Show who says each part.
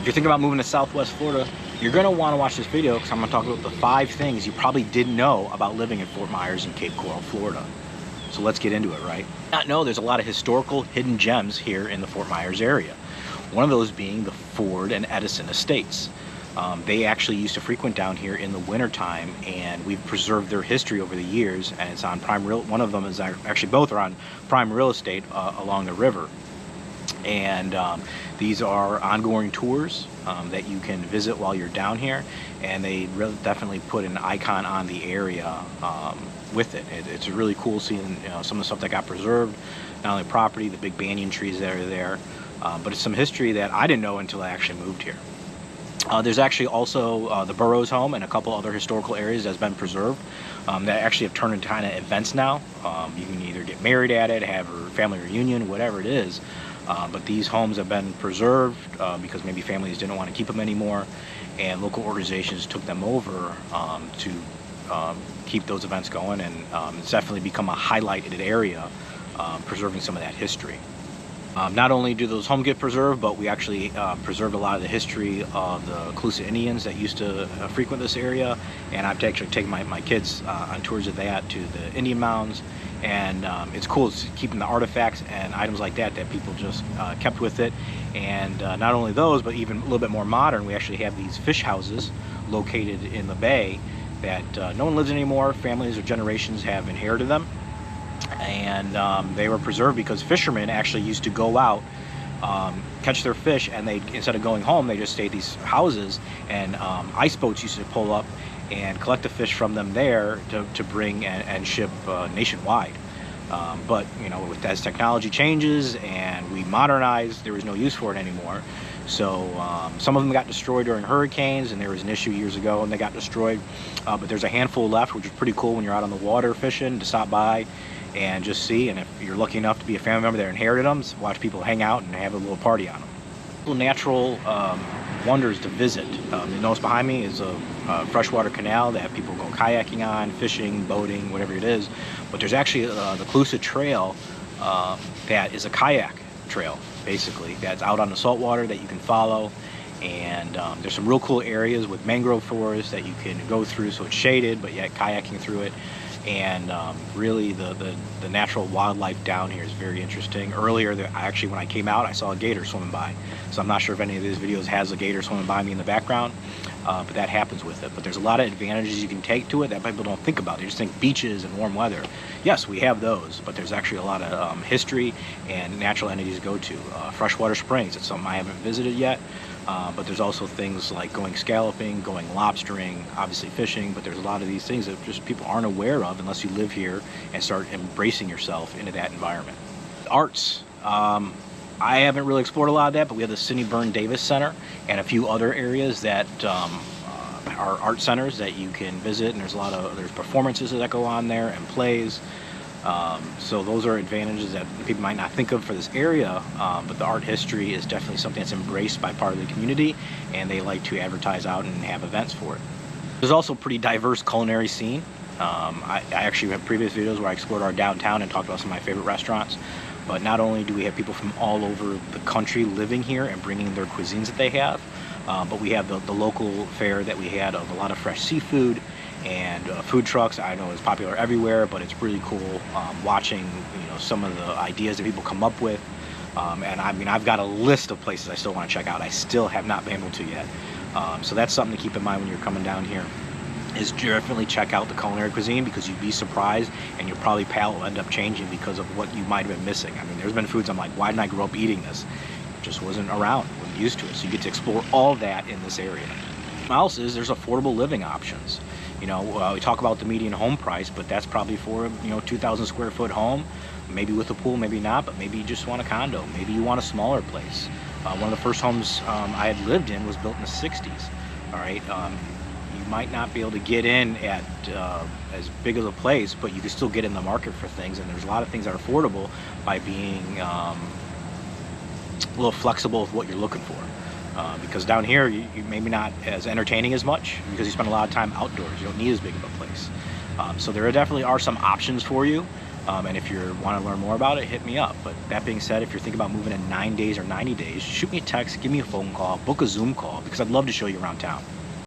Speaker 1: If you're thinking about moving to Southwest Florida, you're going to want to watch this video because I'm going to talk about the 5 things you probably didn't know about living in Fort Myers and Cape Coral, Florida. So let's get into it, right? Not know there's a lot of historical hidden gems here in the Fort Myers area. One of those being the Ford and Edison estates. They actually used to frequent down here in the wintertime, and we've preserved their history over the years, and it's on prime real. One of them is actually, both are on prime real estate along the river. And these are ongoing tours that you can visit while you're down here, and they really definitely put an icon on the area with it. It's really cool seeing some of the stuff that got preserved, not only property, the big banyan trees that are there, but it's some history that I didn't know until I actually moved here. There's actually also the Burroughs home and a couple other historical areas that's been preserved that actually have turned into kind of events now. You can either get married at it, have a family reunion, whatever it is. But these homes have been preserved because maybe families didn't want to keep them anymore, and local organizations took them over to keep those events going, and it's definitely become a highlighted area, preserving some of that history. Not only do those homes get preserved, but we actually preserved a lot of the history of the Calusa Indians that used to frequent this area, and I've actually taken my kids on tours of that, to the Indian mounds, and it's cool. It's keeping the artifacts and items like that people just kept with it. And not only those, but even a little bit more modern, we actually have these fish houses located in the bay that no one lives in anymore. Families or generations have inherited them, and they were preserved because fishermen actually used to go out, catch their fish, and they, instead of going home, they just stayed at these houses, and ice boats used to pull up and collect the fish from them there to bring and ship nationwide. But as technology changes and we modernize, there was no use for it anymore. So some of them got destroyed during hurricanes, and there was an issue years ago and they got destroyed. But there's a handful left, which is pretty cool when you're out on the water fishing, to stop by and just see. And if you're lucky enough to be a family member that inherited them, watch people hang out and have a little party on them. Little natural wonders to visit. You notice behind me is a freshwater canal that people go kayaking on, fishing, boating, whatever it is. But there's actually the Calusa Trail that is a kayak trail, basically, that's out on the saltwater that you can follow. And there's some real cool areas with mangrove forests that you can go through, so it's shaded, but yet kayaking through it. And really the natural wildlife down here is very interesting. Earlier, actually, when I came out, I saw a gator swimming by. So I'm not sure if any of these videos has a gator swimming by me in the background, but that happens with it. But there's a lot of advantages you can take to it that people don't think about. They just think beaches and warm weather. Yes, we have those, but there's actually a lot of history and natural entities to go to. Freshwater springs, it's something I haven't visited yet. But there's also things like going scalloping, going lobstering, obviously fishing, but there's a lot of these things that just people aren't aware of unless you live here and start embracing yourself into that environment. Arts. I haven't really explored a lot of that, but we have the Sidney Byrne Davis Center and a few other areas that are art centers that you can visit, and there's performances that go on there and plays. So those are advantages that people might not think of for this area, but the art history is definitely something that's embraced by part of the community, and they like to advertise out and have events for it. There's also a pretty diverse culinary scene. I actually have previous videos where I explored our downtown and talked about some of my favorite restaurants, but not only do we have people from all over the country living here and bringing their cuisines that they have, but we have the local fare that we had of a lot of fresh seafood and food trucks. I know it's popular everywhere, but it's really cool watching some of the ideas that people come up with. And I mean, I've got a list of places I still want to check out. I still have not been able to yet. So that's something to keep in mind when you're coming down here, is definitely check out the culinary cuisine, because you'd be surprised, and your probably palate will end up changing because of what you might have been missing. I mean, there's been foods I'm like, why didn't I grow up eating this? It just wasn't around, wasn't used to it. So you get to explore all that in this area. What else is there's affordable living options. We talk about the median home price, but that's probably for a 2,000 square foot home, maybe with a pool, maybe not, but maybe you just want a condo, maybe you want a smaller place. One of the first homes I had lived in was built in the 60s. All right, you might not be able to get in at as big of a place, but you can still get in the market for things, and there's a lot of things that are affordable by being a little flexible with what you're looking for. Because down here, you maybe not as entertaining as much because you spend a lot of time outdoors. You don't need as big of a place. So there definitely are some options for you. And if you want to learn more about it, hit me up. But that being said, if you're thinking about moving in 9 days or 90 days, shoot me a text, give me a phone call, book a Zoom call, because I'd love to show you around town.